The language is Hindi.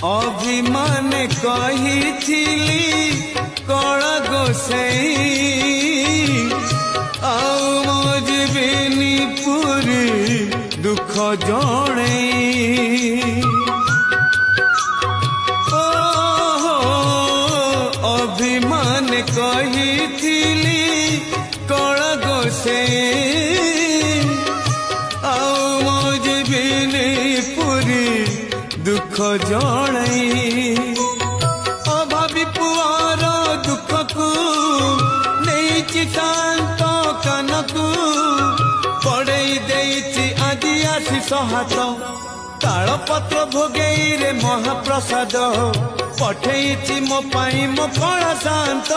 अभिमान कहिथिली कळ गोसाई आउ मजबिनी पुरी दुख जणे अभिमान कहिथिली कळ गोसाई आउ मजबिनी पुरी दुख जणाई अभावी पुआर दुख को नहीं शांत कानकू पड़ई देती आदि आशीष हाथ तालपत्र भोगई रे महाप्रसाद पठेई मो पाई मो कला शांत